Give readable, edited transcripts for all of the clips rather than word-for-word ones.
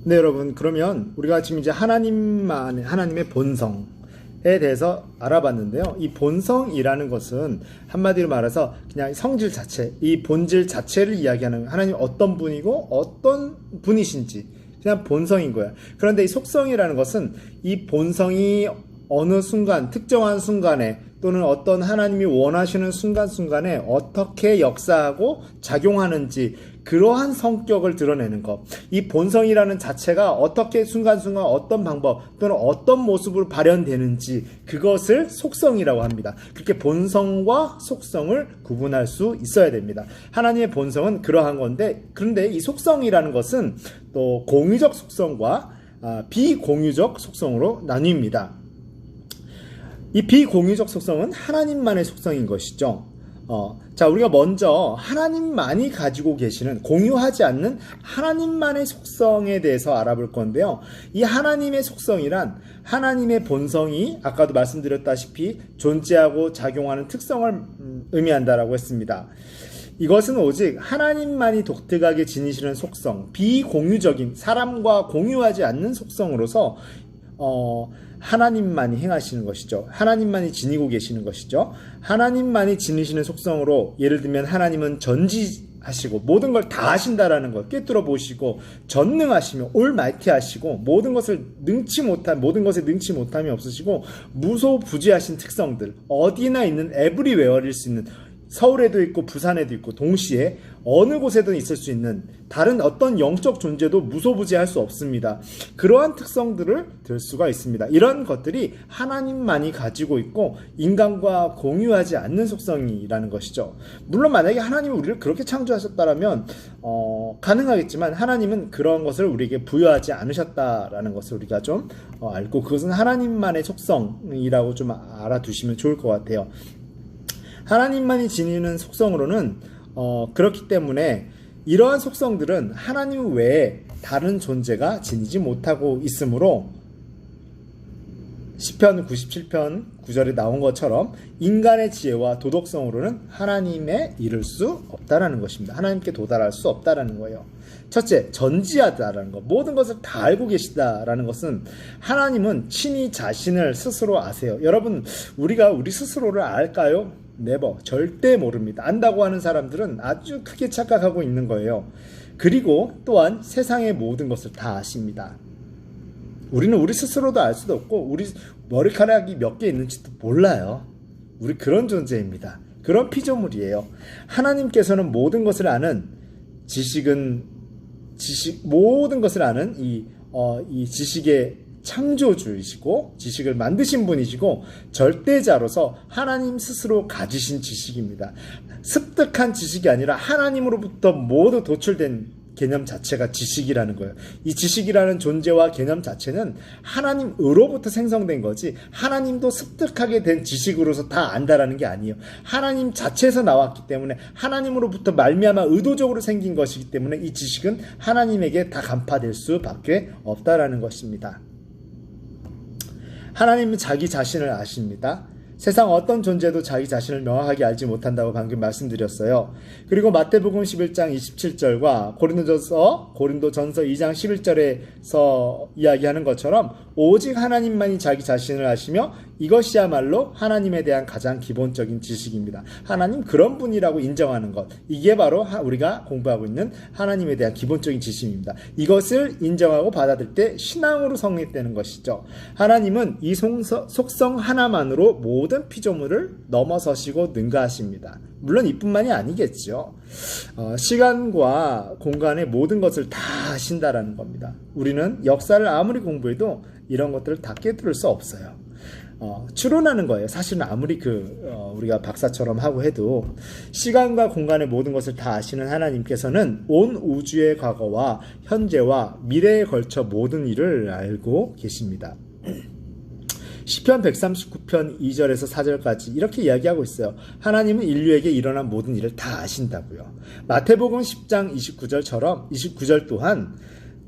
네, 여러분, 그러면 우리가 지금 이제 하나님의 본성에 대해서 알아봤는데요. 이 본성이라는 것은 한마디로 말해서 그냥 성질 자체, 이 본질 자체를 이야기하는, 하나님 어떤 분이고 어떤 분이신지 그냥 본성인 거야. 그런데 이 속성이라는 것은 이 본성이 어느 순간, 특정한 순간에 또는 어떤 하나님이 원하시는 순간순간에 어떻게 역사하고 작용하는지, 그러한 성격을 드러내는 것. 이 본성이라는 자체가 어떻게 순간순간 어떤 방법 또는 어떤 모습으로 발현되는지, 그것을 속성이라고 합니다. 그렇게 본성과 속성을 구분할 수 있어야 됩니다. 하나님의 본성은 그러한 건데, 그런데 이 속성이라는 것은 또 공유적 속성과 비공유적 속성으로 나뉩니다. 이 비공유적 속성은 하나님만의 속성인 것이죠. 자, 우리가 먼저 하나님만이 가지고 계시는, 공유하지 않는 하나님만의 속성에 대해서 알아볼 건데요. 이 하나님의 속성이란 하나님의 본성이 아까도 말씀드렸다시피 존재하고 작용하는 특성을 의미한다라고 했습니다. 이것은 오직 하나님만이 독특하게 지니시는 속성, 비공유적인, 사람과 공유하지 않는 속성으로서 하나님만이 행하시는 것이죠. 하나님만이 지니고 계시는 것이죠. 하나님만이 지니시는 속성으로, 예를 들면 하나님은 전지하시고 모든 걸 다 하신다라는 걸 꿰뚫어 보시고, 전능하시며 올마이티하시고 모든 것에 능치 못함이 없으시고 무소부지하신 특성들, 어디나 있는 에브리웨어일 수 있는, 서울에도 있고 부산에도 있고 동시에 어느 곳에든 있을 수 있는 다른 어떤 영적 존재도 무소부지할 수 없습니다. 그러한 특성들을 들 수가 있습니다. 이런 것들이 하나님만이 가지고 있고 인간과 공유하지 않는 속성이라는 것이죠. 물론 만약에 하나님이 우리를 그렇게 창조하셨다면 가능하겠지만, 하나님은 그런 것을 우리에게 부여하지 않으셨다라는 것을 우리가 좀 알고, 그것은 하나님만의 속성이라고 좀 알아두시면 좋을 것 같아요. 하나님만이 지니는 속성으로는 그렇기 때문에 이러한 속성들은 하나님 외에 다른 존재가 지니지 못하고 있으므로, 시편 97편 9절에 나온 것처럼 인간의 지혜와 도덕성으로는 하나님에 이를 수 없다라는 것입니다. 하나님께 도달할 수 없다라는 거예요. 첫째, 전지하다라는 것, 모든 것을 다 알고 계시다라는 것은, 하나님은 친히 자신을 스스로 아세요. 여러분, 우리가 우리 스스로를 알까요? 네버, 절대 모릅니다. 안다고 하는 사람들은 아주 크게 착각하고 있는 거예요. 그리고 또한 세상의 모든 것을 다 아십니다. 우리는 우리 스스로도 알 수도 없고, 우리 머리카락이 몇 개 있는지도 몰라요. 우리 그런 존재입니다. 그런 피조물이에요. 하나님께서는 모든 것을 아는 모든 것을 아는 이 지식의 창조주이시고 지식을 만드신 분이시고 절대자로서 하나님 스스로 가지신 지식입니다. 습득한 지식이 아니라 하나님으로부터 모두 도출된 개념 자체가 지식이라는 거예요. 이 지식이라는 존재와 개념 자체는 하나님으로부터 생성된 거지, 하나님도 습득하게 된 지식으로서 다 안다라는 게 아니에요. 하나님 자체에서 나왔기 때문에, 하나님으로부터 말미암아 의도적으로 생긴 것이기 때문에 이 지식은 하나님에게 다 간파될 수밖에 없다라는 것입니다. 하나님은 자기 자신을 아십니다. 세상 어떤 존재도 자기 자신을 명확하게 알지 못한다고 방금 말씀드렸어요. 그리고 마태복음 11장 27절과 고린도전서 2장 11절에서 이야기하는 것처럼 오직 하나님만이 자기 자신을 아시며 이것이야말로 하나님에 대한 가장 기본적인 지식입니다. 하나님 그런 분이라고 인정하는 것, 이게 바로 우리가 공부하고 있는 하나님에 대한 기본적인 지식입니다. 이것을 인정하고 받아들일 때 신앙으로 성립되는 것이죠. 하나님은 이 속성 하나만으로 모든 피조물을 넘어서시고 능가하십니다. 물론 이뿐만이 아니겠죠. 시간과 공간의 모든 것을 다 아신다라는 겁니다. 우리는 역사를 아무리 공부해도 이런 것들을 다 깨뜨릴 수 없어요. 추론하는 거예요. 사실은 아무리 우리가 박사처럼 하고 해도 시간과 공간의 모든 것을 다 아시는 하나님께서는 온 우주의 과거와 현재와 미래에 걸쳐 모든 일을 알고 계십니다. 시편 139편 2절에서 4절까지 이렇게 이야기하고 있어요. 하나님은 인류에게 일어난 모든 일을 다 아신다고요. 마태복음 10장 29절 또한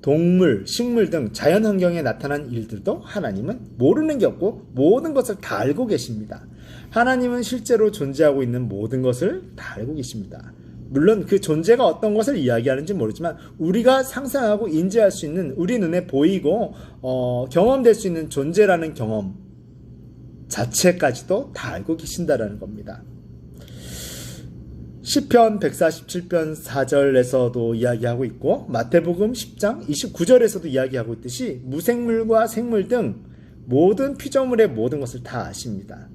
동물, 식물 등 자연환경에 나타난 일들도 하나님은 모르는 게 없고 모든 것을 다 알고 계십니다. 하나님은 실제로 존재하고 있는 모든 것을 다 알고 계십니다. 물론 그 존재가 어떤 것을 이야기하는지 모르지만 우리가 상상하고 인지할 수 있는, 우리 눈에 보이고 경험될 수 있는 존재라는 경험 자체까지도 다 알고 계신다라는 겁니다. 시편 147편 4절에서도 이야기하고 있고 마태복음 10장 29절에서도 이야기하고 있듯이 무생물과 생물 등 모든 피조물의 모든 것을 다 아십니다.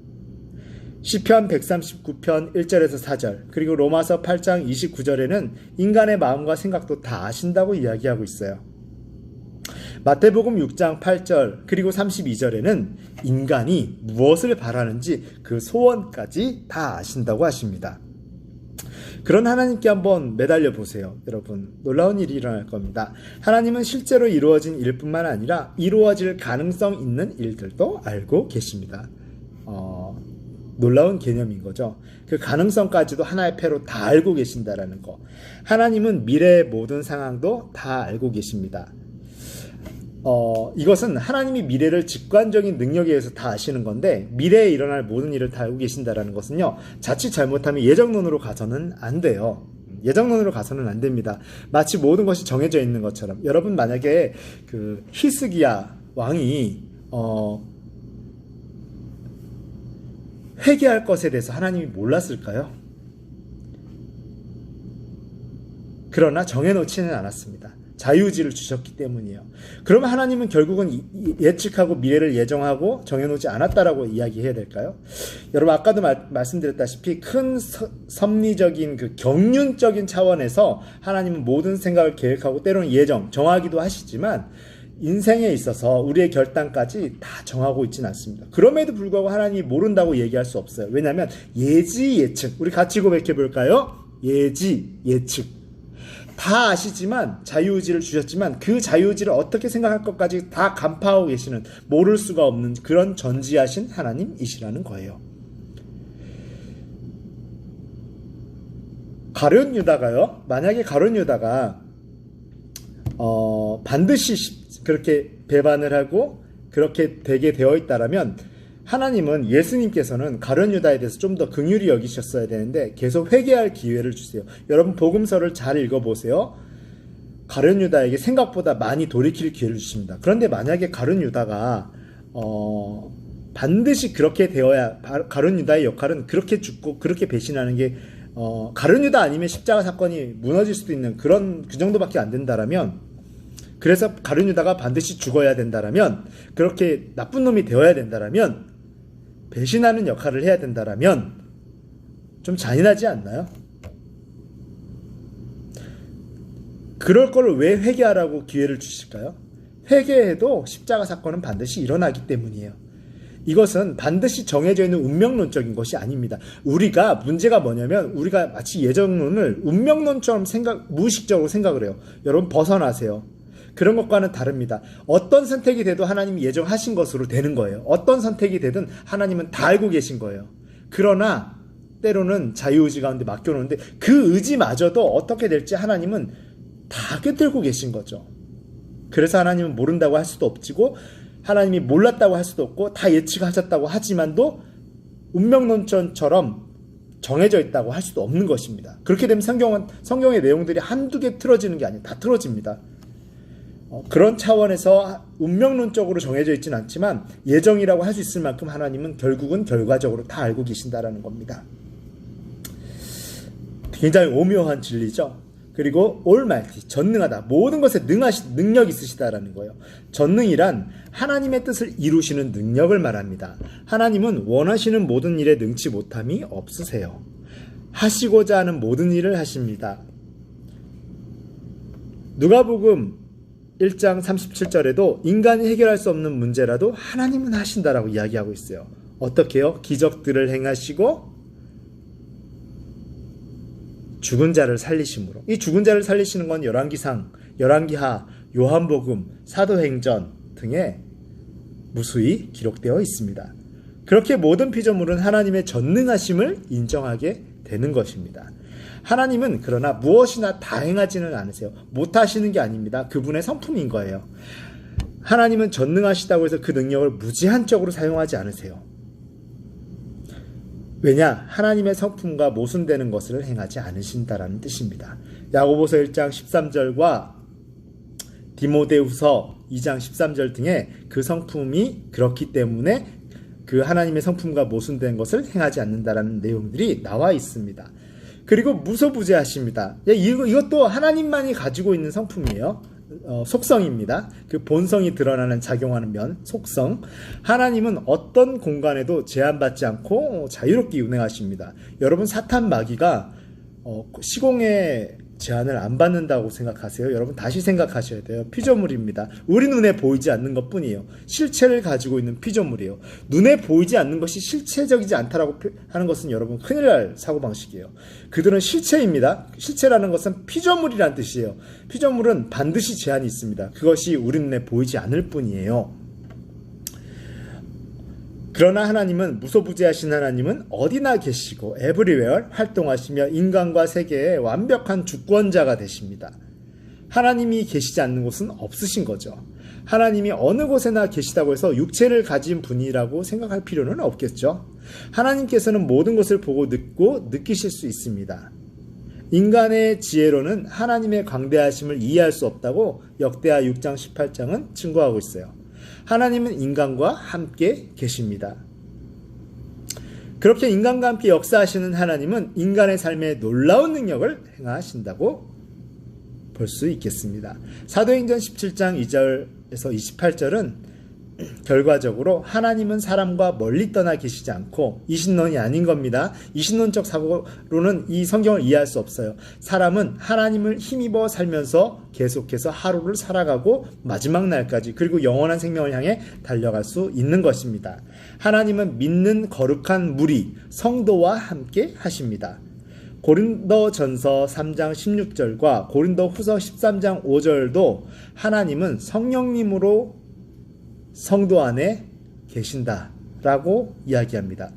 시편 139편 1절에서 4절, 그리고 로마서 8장 29절에는 인간의 마음과 생각도 다 아신다고 이야기하고 있어요. 마태복음 6장 8절 그리고 32절에는 인간이 무엇을 바라는지 그 소원까지 다 아신다고 하십니다. 그런 하나님께 한번 매달려 보세요. 여러분, 놀라운 일이 일어날 겁니다. 하나님은 실제로 이루어진 일뿐만 아니라 이루어질 가능성 있는 일들도 알고 계십니다. 놀라운 개념인 거죠. 그 가능성까지도 하나의 패로 다 알고 계신다라는 거. 하나님은 미래의 모든 상황도 다 알고 계십니다. 이것은 하나님이 미래를 직관적인 능력에 의해서 다 아시는 건데, 미래에 일어날 모든 일을 다 알고 계신다라는 것은요, 자칫 잘못하면 예정론으로 가서는 안 돼요. 예정론으로 가서는 안 됩니다. 마치 모든 것이 정해져 있는 것처럼. 여러분, 만약에 그 히스기야 왕이 회개할 것에 대해서 하나님이 몰랐을까요? 그러나 정해놓지는 않았습니다. 자유의지를 주셨기 때문이에요. 그러면 하나님은 결국은 예측하고 미래를 예정하고 정해놓지 않았다라고 이야기해야 될까요? 여러분, 아까도 말씀드렸다시피 큰 섭리적인 그 경륜적인 차원에서 하나님은 모든 생각을 계획하고 때로는 정하기도 하시지만 인생에 있어서 우리의 결단까지 다 정하고 있지는 않습니다. 그럼에도 불구하고 하나님이 모른다고 얘기할 수 없어요. 왜냐하면 예지, 예측. 우리 같이 고백해 볼까요? 예지, 예측. 다 아시지만, 자유의지를 주셨지만 그 자유의지를 어떻게 생각할 것까지 다 간파하고 계시는, 모를 수가 없는 그런 전지하신 하나님이시라는 거예요. 가룟 유다가요, 만약에 가룟 유다가 반드시 그렇게 배반을 하고 그렇게 되게 되어 있다라면, 하나님은, 예수님께서는 가룟 유다에 대해서 좀 더 긍휼히 여기셨어야 되는데 계속 회개할 기회를 주세요. 여러분, 복음서를 잘 읽어보세요. 가룟 유다에게 생각보다 많이 돌이킬 기회를 주십니다. 그런데 만약에 가룟 유다가 반드시 그렇게 되어야, 가룟 유다의 역할은 그렇게 죽고 그렇게 배신하는 게 가룟 유다 아니면 십자가 사건이 무너질 수도 있는 그 정도밖에 안 된다라면, 그래서 가룟 유다가 반드시 죽어야 된다라면, 그렇게 나쁜 놈이 되어야 된다라면, 배신하는 역할을 해야 된다라면 좀 잔인하지 않나요? 그럴 거를 왜 회개하라고 기회를 주실까요? 회개해도 십자가 사건은 반드시 일어나기 때문이에요. 이것은 반드시 정해져 있는 운명론적인 것이 아닙니다. 문제가 뭐냐면, 우리가 마치 예정론을 운명론처럼 무의식적으로 생각을 해요. 여러분, 벗어나세요. 그런 것과는 다릅니다. 어떤 선택이 돼도 하나님이 예정하신 것으로 되는 거예요. 어떤 선택이 되든 하나님은 다 알고 계신 거예요. 그러나 때로는 자유의지 가운데 맡겨놓는데 그 의지마저도 어떻게 될지 하나님은 다 꿰뚫고 계신 거죠. 그래서 하나님은 모른다고 할 수도 없지고, 하나님이 몰랐다고 할 수도 없고, 다 예측하셨다고 하지만도 운명론처럼 정해져 있다고 할 수도 없는 것입니다. 그렇게 되면 성경의 내용들이 한두 개 틀어지는 게 아니에요. 다 틀어집니다. 그런 차원에서 운명론적으로 정해져 있지는 않지만 예정이라고 할 수 있을 만큼 하나님은 결국은 결과적으로 다 알고 계신다라는 겁니다. 굉장히 오묘한 진리죠. 그리고 올마이티, 전능하다, 모든 것에 능력 있으시다라는 거예요. 전능이란 하나님의 뜻을 이루시는 능력을 말합니다. 하나님은 원하시는 모든 일에 능치 못함이 없으세요. 하시고자 하는 모든 일을 하십니다. 누가복음 1장 37절에도 인간이 해결할 수 없는 문제라도 하나님은 하신다라고 이야기하고 있어요. 어떻게요? 기적들을 행하시고 죽은 자를 살리심으로. 이 죽은 자를 살리시는 건 열왕기상, 열왕기하, 요한복음, 사도행전 등에 무수히 기록되어 있습니다. 그렇게 모든 피조물은 하나님의 전능하심을 인정하게 되는 것입니다. 하나님은 그러나 무엇이나 다 행하지는 않으세요. 못하시는 게 아닙니다. 그분의 성품인 거예요. 하나님은 전능하시다고 해서 그 능력을 무제한적으로 사용하지 않으세요. 왜냐? 하나님의 성품과 모순되는 것을 행하지 않으신다라는 뜻입니다. 야고보서 1장 13절과 디모데후서 2장 13절 등의 그 성품이 그렇기 때문에 그 하나님의 성품과 모순된 것을 행하지 않는다라는 내용들이 나와 있습니다. 그리고 무소부재하십니다. 이것도 하나님만이 가지고 있는 성품이에요. 속성입니다. 그 본성이 드러나는 작용하는 면, 속성. 하나님은 어떤 공간에도 제한받지 않고 자유롭게 운행하십니다. 여러분, 사탄 마귀가 시공의 제한을 안 받는다고 생각하세요? 여러분, 다시 생각하셔야 돼요. 피조물입니다. 우리 눈에 보이지 않는 것뿐이에요. 실체를 가지고 있는 피조물이에요. 눈에 보이지 않는 것이 실체적이지 않다라고 하는 것은 여러분 큰일 날 사고방식이에요. 그들은 실체입니다. 실체라는 것은 피조물이란 뜻이에요. 피조물은 반드시 제한이 있습니다. 그것이 우리 눈에 보이지 않을 뿐이에요. 그러나 하나님은, 무소부재하신 하나님은 어디나 계시고 에브리웨어 활동하시며 인간과 세계의 완벽한 주권자가 되십니다. 하나님이 계시지 않는 곳은 없으신 거죠. 하나님이 어느 곳에나 계시다고 해서 육체를 가진 분이라고 생각할 필요는 없겠죠. 하나님께서는 모든 것을 보고 느끼실 수 있습니다. 인간의 지혜로는 하나님의 광대하심을 이해할 수 없다고 역대하 6장 18장은 증거하고 있어요. 하나님은 인간과 함께 계십니다. 그렇게 인간과 함께 역사하시는 하나님은 인간의 삶에 놀라운 능력을 행하신다고 볼 수 있겠습니다. 사도행전 17장 2절에서 28절은 결과적으로 하나님은 사람과 멀리 떠나 계시지 않고 이신론이 아닌 겁니다. 이신론적 사고로는 이 성경을 이해할 수 없어요. 사람은 하나님을 힘입어 살면서 계속해서 하루를 살아가고 마지막 날까지, 그리고 영원한 생명을 향해 달려갈 수 있는 것입니다. 하나님은 믿는 거룩한 무리, 성도와 함께 하십니다. 고린도전서 3장 16절과 고린도후서 13장 5절도 하나님은 성령님으로 성도 안에 계신다라고 이야기합니다.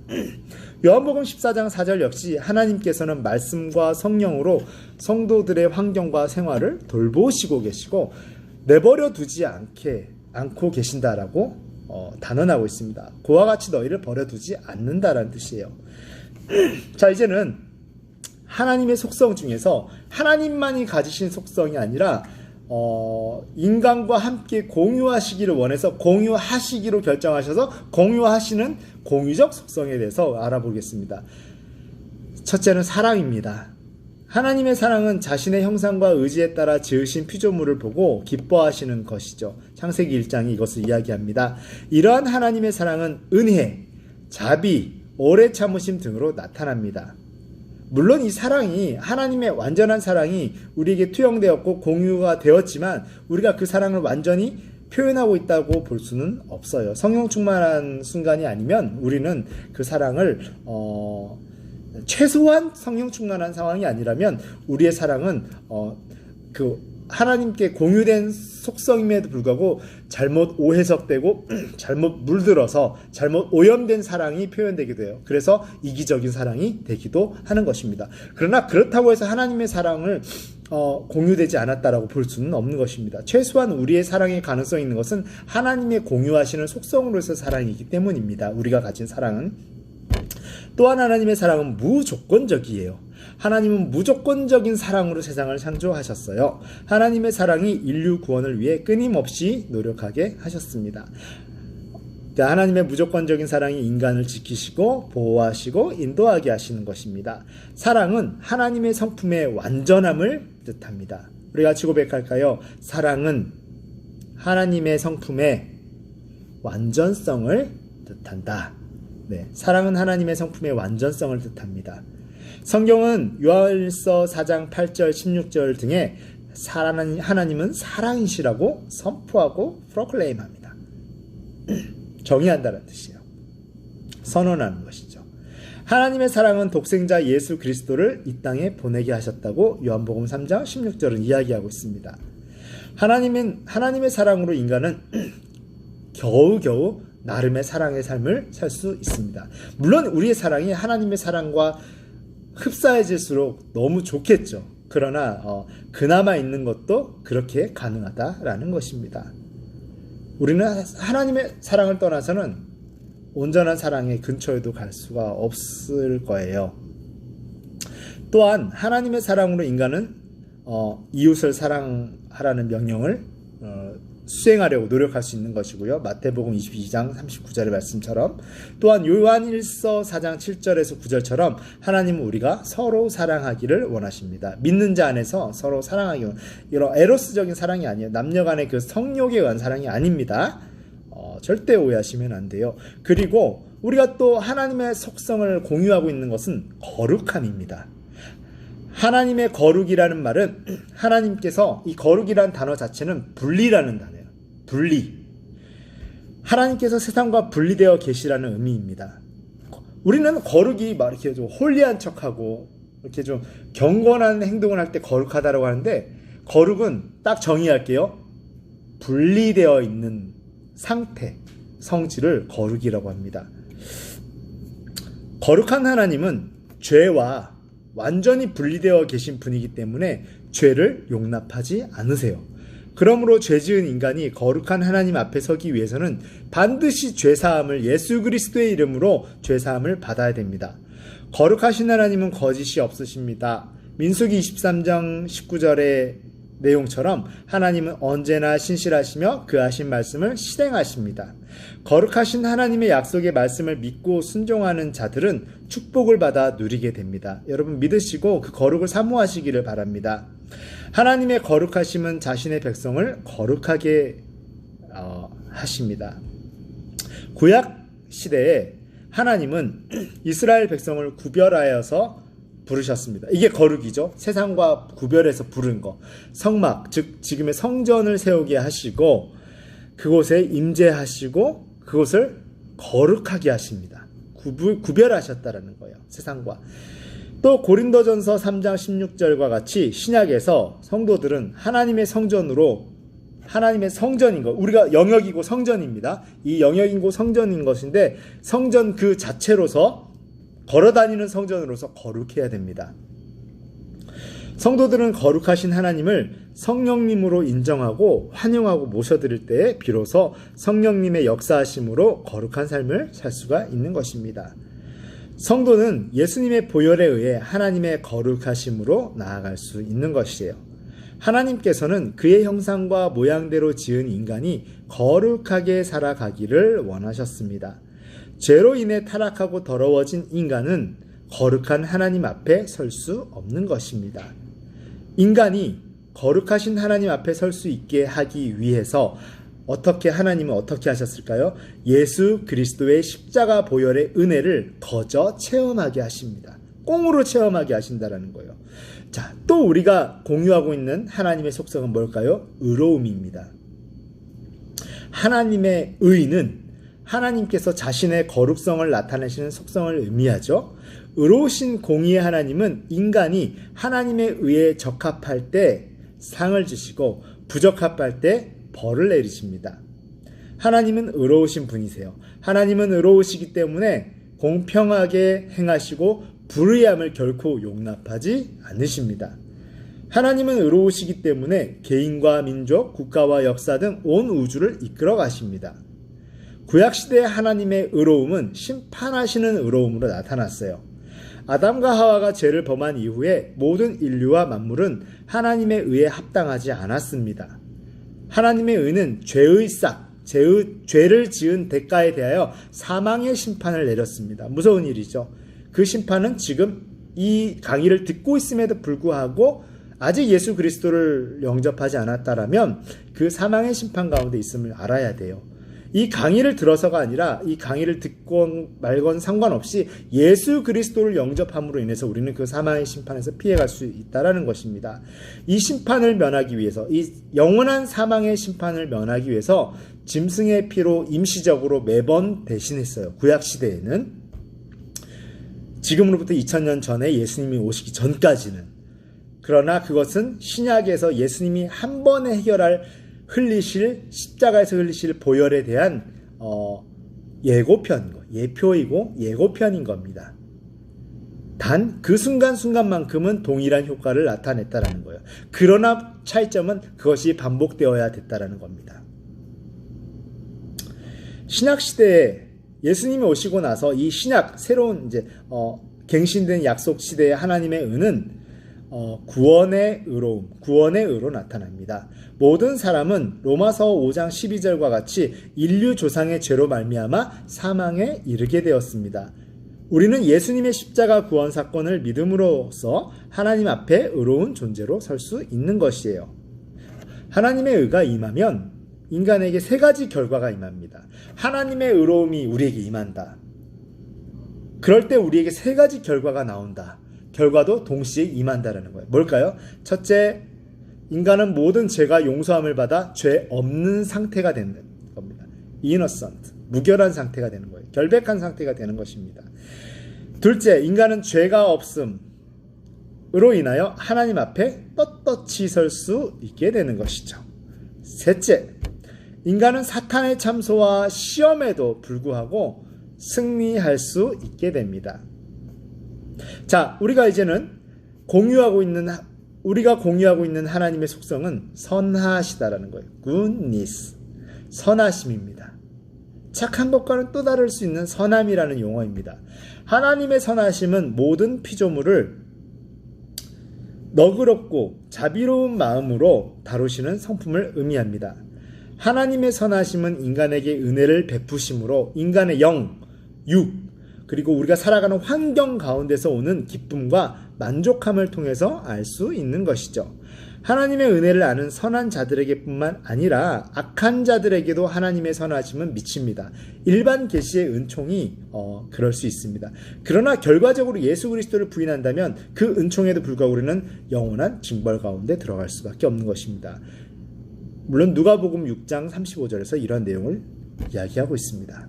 요한복음 14장 4절 역시 하나님께서는 말씀과 성령으로 성도들의 환경과 생활을 돌보시고 계시고 내버려 두지 않고 계신다라고 단언하고 있습니다. 그와 같이 너희를 버려두지 않는다라는 뜻이에요. 자, 이제는 하나님의 속성 중에서 하나님만이 가지신 속성이 아니라 인간과 함께 공유하시기를 원해서 공유하시기로 결정하셔서 공유하시는 공유적 속성에 대해서 알아보겠습니다. 첫째는 사랑입니다. 하나님의 사랑은 자신의 형상과 의지에 따라 지으신 피조물을 보고 기뻐하시는 것이죠. 창세기 1장이 이것을 이야기합니다. 이러한 하나님의 사랑은 은혜, 자비, 오래 참으심 등으로 나타납니다. 물론 이 사랑이, 하나님의 완전한 사랑이 우리에게 투영되었고 공유가 되었지만 우리가 그 사랑을 완전히 표현하고 있다고 볼 수는 없어요. 성령 충만한 순간이 아니면 우리는 그 사랑을 최소한 성령 충만한 상황이 아니라면 우리의 사랑은 하나님께 공유된 속성임에도 불구하고 잘못 오해석되고 잘못 물들어서 잘못 오염된 사랑이 표현되기도 해요. 그래서 이기적인 사랑이 되기도 하는 것입니다. 그러나 그렇다고 해서 하나님의 사랑을 공유되지 않았다라고 볼 수는 없는 것입니다. 최소한 우리의 사랑의 가능성이 있는 것은 하나님의 공유하시는 속성으로서 사랑이기 때문입니다. 우리가 가진 사랑은. 또한 하나님의 사랑은 무조건적이에요. 하나님은 무조건적인 사랑으로 세상을 창조하셨어요. 하나님의 사랑이 인류 구원을 위해 끊임없이 노력하게 하셨습니다. 하나님의 무조건적인 사랑이 인간을 지키시고 보호하시고 인도하게 하시는 것입니다. 사랑은 하나님의 성품의 완전함을 뜻합니다. 우리 같이 고백할까요? 사랑은 하나님의 성품의 완전성을 뜻한다. 네, 사랑은 하나님의 성품의 완전성을 뜻합니다. 성경은 요한일서 4장 8절 16절 등에 하나님은 사랑이시라고 선포하고 프로클레임합니다. 정의한다는 뜻이에요. 선언하는 것이죠. 하나님의 사랑은 독생자 예수 그리스도를 이 땅에 보내게 하셨다고 요한복음 3장 16절은 이야기하고 있습니다. 하나님의 사랑으로 인간은 겨우겨우 나름의 사랑의 삶을 살 수 있습니다. 물론 우리의 사랑이 하나님의 사랑과 흡사해질수록 너무 좋겠죠. 그러나 그나마 있는 것도 그렇게 가능하다라는 것입니다. 우리는 하나님의 사랑을 떠나서는 온전한 사랑의 근처에도 갈 수가 없을 거예요. 또한 하나님의 사랑으로 인간은 이웃을 사랑하라는 명령을 수행하려고 노력할 수 있는 것이고요. 마태복음 22장 39절의 말씀처럼, 또한 요한일서 4장 7절에서 9절처럼 하나님은 우리가 서로 사랑하기를 원하십니다. 믿는 자 안에서 서로 사랑하기, 이런 에로스적인 사랑이 아니에요. 남녀 간의 그 성욕에 의한 사랑이 아닙니다. 절대 오해하시면 안 돼요. 그리고 우리가 또 하나님의 속성을 공유하고 있는 것은 거룩함입니다. 하나님의 거룩이라는 말은, 하나님께서, 이 거룩이라는 단어 자체는 분리라는 단어예요. 분리. 하나님께서 세상과 분리되어 계시라는 의미입니다. 우리는 거룩이 막 이렇게 좀 홀리한 척하고 이렇게 좀 경건한 행동을 할 때 거룩하다라고 하는데, 거룩은 딱 정의할게요. 분리되어 있는 상태, 성질을 거룩이라고 합니다. 거룩한 하나님은 죄와 완전히 분리되어 계신 분이기 때문에 죄를 용납하지 않으세요. 그러므로 죄지은 인간이 거룩한 하나님 앞에 서기 위해서는 반드시 죄사함을, 예수 그리스도의 이름으로 죄사함을 받아야 됩니다. 거룩하신 하나님은 거짓이 없으십니다. 민수기 23장 19절의 내용처럼 하나님은 언제나 신실하시며 그 하신 말씀을 실행하십니다. 거룩하신 하나님의 약속의 말씀을 믿고 순종하는 자들은 축복을 받아 누리게 됩니다. 여러분 믿으시고 그 거룩을 사모하시기를 바랍니다. 하나님의 거룩하심은 자신의 백성을 거룩하게 하십니다. 구약 시대에 하나님은 이스라엘 백성을 구별하여서 부르셨습니다. 이게 거룩이죠. 세상과 구별해서 부른 거. 성막, 즉 지금의 성전을 세우게 하시고 그곳에 임재하시고 그곳을 거룩하게 하십니다. 구별하셨다라는 거예요. 세상과. 또 고린도전서 3장 16절과 같이 신약에서 성도들은 하나님의 성전으로, 하나님의 성전인 것, 우리가 영역이고 성전입니다. 이 영역이고 성전인 것인데 성전 그 자체로서, 걸어다니는 성전으로서 거룩해야 됩니다. 성도들은 거룩하신 하나님을 성령님으로 인정하고 환영하고 모셔드릴 때에 비로소 성령님의 역사하심으로 거룩한 삶을 살 수가 있는 것입니다. 성도는 예수님의 보혈에 의해 하나님의 거룩하심으로 나아갈 수 있는 것이에요. 하나님께서는 그의 형상과 모양대로 지은 인간이 거룩하게 살아가기를 원하셨습니다. 죄로 인해 타락하고 더러워진 인간은 거룩한 하나님 앞에 설 수 없는 것입니다. 인간이 거룩하신 하나님 앞에 설 수 있게 하기 위해서 하나님은 어떻게 하셨을까요? 예수 그리스도의 십자가 보혈의 은혜를 거저 체험하게 하십니다. 꽁으로 체험하게 하신다라는 거예요. 자, 또 우리가 공유하고 있는 하나님의 속성은 뭘까요? 의로움입니다. 하나님의 의는 하나님께서 자신의 거룩성을 나타내시는 속성을 의미하죠. 의로우신 공의의 하나님은 인간이 하나님의 의에 적합할 때 상을 주시고 부적합할 때 벌을 내리십니다. 하나님은 의로우신 분이세요. 하나님은 의로우시기 때문에 공평하게 행하시고 불의함을 결코 용납하지 않으십니다. 하나님은 의로우시기 때문에 개인과 민족, 국가와 역사 등 온 우주를 이끌어 가십니다. 구약시대의 하나님의 의로움은 심판하시는 의로움으로 나타났어요. 아담과 하와가 죄를 범한 이후에 모든 인류와 만물은 하나님의 의에 합당하지 않았습니다. 하나님의 의는 죄를 지은 대가에 대하여 사망의 심판을 내렸습니다. 무서운 일이죠. 그 심판은 지금 이 강의를 듣고 있음에도 불구하고 아직 예수 그리스도를 영접하지 않았다라면 그 사망의 심판 가운데 있음을 알아야 돼요. 이 강의를 들어서가 아니라 이 강의를 듣건 말건 상관없이 예수 그리스도를 영접함으로 인해서 우리는 그 사망의 심판에서 피해갈 수 있다는 것입니다. 이 심판을 면하기 위해서, 이 영원한 사망의 심판을 면하기 위해서 짐승의 피로 임시적으로 매번 대신했어요. 구약시대에는. 지금으로부터 2000년 전에 예수님이 오시기 전까지는. 그러나 그것은 신약에서 예수님이 한 번에 십자가에서 흘리실 보혈에 대한 예표이고 예고편인 겁니다. 단 그 순간순간만큼은 동일한 효과를 나타냈다라는 거예요. 그러나 차이점은 그것이 반복되어야 됐다라는 겁니다. 신약시대에 예수님이 오시고 나서 이 신약 새로운 이제 갱신된 약속 시대의 하나님의 은은 구원의 의로움, 구원의 의로 나타납니다. 모든 사람은 로마서 5장 12절과 같이 인류 조상의 죄로 말미암아 사망에 이르게 되었습니다. 우리는 예수님의 십자가 구원 사건을 믿음으로써 하나님 앞에 의로운 존재로 설 수 있는 것이에요. 하나님의 의가 임하면 인간에게 세 가지 결과가 임합니다. 하나님의 의로움이 우리에게 임한다. 그럴 때 우리에게 세 가지 결과가 나온다. 결과도 동시에 임한다라는 거예요. 뭘까요? 첫째, 인간은 모든 죄가 용서함을 받아 죄 없는 상태가 되는 겁니다. innocent, 무결한 상태가 되는 거예요. 결백한 상태가 되는 것입니다. 둘째, 인간은 죄가 없음으로 인하여 하나님 앞에 떳떳이 설 수 있게 되는 것이죠. 셋째, 인간은 사탄의 참소와 시험에도 불구하고 승리할 수 있게 됩니다. 자, 우리가 공유하고 있는 하나님의 속성은 선하시다라는 거예요. goodness, 선하심입니다. 착한 것과는 또 다를 수 있는 선함이라는 용어입니다. 하나님의 선하심은 모든 피조물을 너그럽고 자비로운 마음으로 다루시는 성품을 의미합니다. 하나님의 선하심은 인간에게 은혜를 베푸심으로 인간의 영, 육, 그리고 우리가 살아가는 환경 가운데서 오는 기쁨과 만족함을 통해서 알 수 있는 것이죠. 하나님의 은혜를 아는 선한 자들에게뿐만 아니라 악한 자들에게도 하나님의 선하심은 미칩니다. 일반 계시의 은총이 그럴 수 있습니다. 그러나 결과적으로 예수 그리스도를 부인한다면 그 은총에도 불구하고 우리는 영원한 징벌 가운데 들어갈 수밖에 없는 것입니다. 물론 누가복음 6장 35절에서 이런 내용을 이야기하고 있습니다.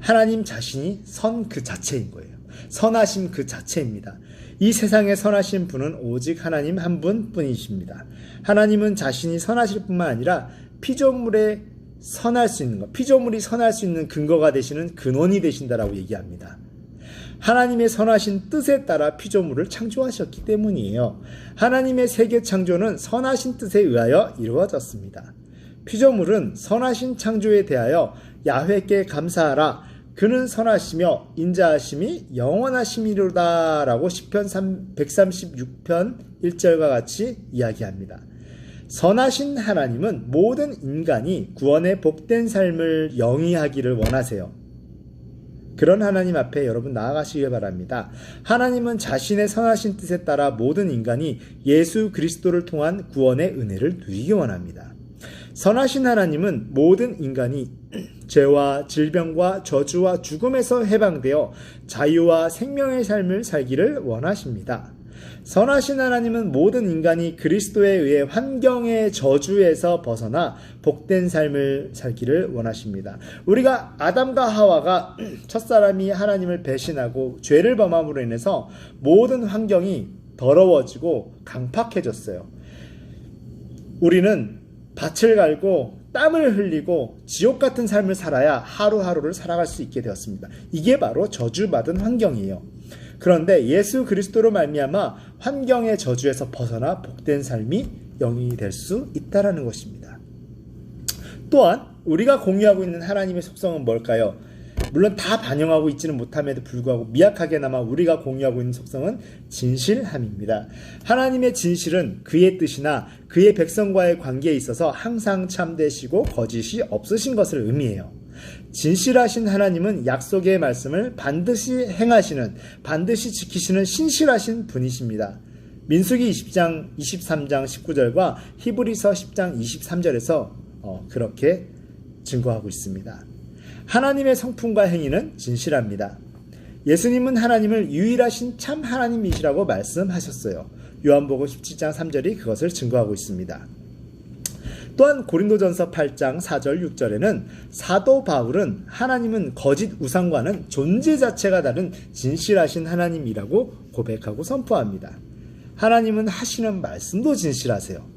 하나님 자신이 선 그 자체인 거예요. 선하심 그 자체입니다. 이 세상에 선하신 분은 오직 하나님 한 분뿐이십니다. 하나님은 자신이 선하실 뿐만 아니라 피조물이 선할 수 있는 근거가 되시는 근원이 되신다라고 얘기합니다. 하나님의 선하신 뜻에 따라 피조물을 창조하셨기 때문이에요. 하나님의 세계 창조는 선하신 뜻에 의하여 이루어졌습니다. 피조물은 선하신 창조에 대하여 야훼께 감사하라. 그는 선하시며 인자하심이 영원하심이로다 라고 시편 136편 1절과 같이 이야기합니다. 선하신 하나님은 모든 인간이 구원의 복된 삶을 영위하기를 원하세요. 그런 하나님 앞에 여러분 나아가시길 바랍니다. 하나님은 자신의 선하신 뜻에 따라 모든 인간이 예수 그리스도를 통한 구원의 은혜를 누리기 원합니다. 선하신 하나님은 모든 인간이 죄와 질병과 저주와 죽음에서 해방되어 자유와 생명의 삶을 살기를 원하십니다. 선하신 하나님은 모든 인간이 그리스도에 의해 환경의 저주에서 벗어나 복된 삶을 살기를 원하십니다. 우리가 아담과 하와가 첫사람이 하나님을 배신하고 죄를 범함으로 인해서 모든 환경이 더러워지고 강팍해졌어요. 우리는 밭을 갈고 땀을 흘리고 지옥 같은 삶을 살아야 하루하루를 살아갈 수 있게 되었습니다. 이게 바로 저주받은 환경이에요. 그런데 예수 그리스도로 말미암아 환경의 저주에서 벗어나 복된 삶이 영이 될 수 있다라는 것입니다. 또한 우리가 공유하고 있는 하나님의 속성은 뭘까요? 물론 다 반영하고 있지는 못함에도 불구하고 미약하게나마 우리가 공유하고 있는 속성은 진실함입니다. 하나님의 진실은 그의 뜻이나 그의 백성과의 관계에 있어서 항상 참되시고 거짓이 없으신 것을 의미해요. 진실하신 하나님은 약속의 말씀을 반드시 행하시는, 반드시 지키시는 신실하신 분이십니다. 민수기 20장 23장 19절과 히브리서 10장 23절에서 그렇게 증거하고 있습니다. 하나님의 성품과 행위는 진실합니다. 예수님은 하나님을 유일하신 참 하나님이시라고 말씀하셨어요. 요한복음 17장 3절이 그것을 증거하고 있습니다. 또한 고린도전서 8장 4절 6절에는 사도 바울은 하나님은 거짓 우상과는 존재 자체가 다른 진실하신 하나님이라고 고백하고 선포합니다. 하나님은 하시는 말씀도 진실하세요.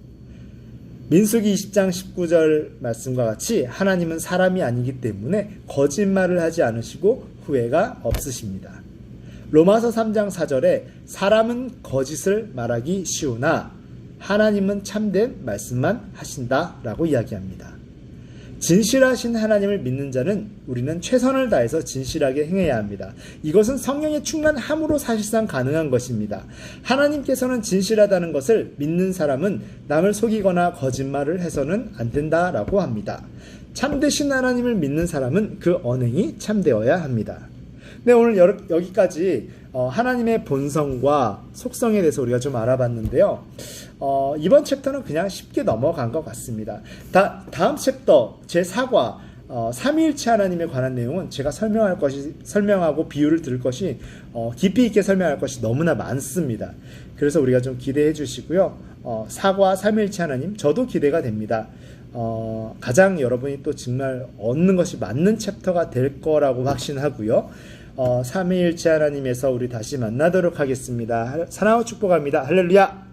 민수기 20장 19절 말씀과 같이 하나님은 사람이 아니기 때문에 거짓말을 하지 않으시고 후회가 없으십니다. 로마서 3장 4절에 사람은 거짓을 말하기 쉬우나 하나님은 참된 말씀만 하신다라고 이야기합니다. 진실하신 하나님을 믿는 자는 우리는 최선을 다해서 진실하게 행해야 합니다. 이것은 성령의 충만함으로 사실상 가능한 것입니다. 하나님께서는 진실하다는 것을 믿는 사람은 남을 속이거나 거짓말을 해서는 안 된다라고 합니다. 참되신 하나님을 믿는 사람은 그 언행이 참되어야 합니다. 네, 오늘 여기까지 하나님의 본성과 속성에 대해서 우리가 좀 알아봤는데요. 이번 챕터는 그냥 쉽게 넘어간 것 같습니다. 다음 챕터 제4과 삼위일체 하나님에 관한 내용은 제가 설명하고 비유를 들을 것이 깊이 있게 설명할 것이 너무나 많습니다. 그래서 우리가 좀 기대해 주시고요. 4과 삼위일체 하나님 저도 기대가 됩니다. 가장 여러분이 또 정말 얻는 것이 맞는 챕터가 될 거라고 확신하고요. 삼위일체 하나님에서 우리 다시 만나도록 하겠습니다. 사랑하고 축복합니다. 할렐루야.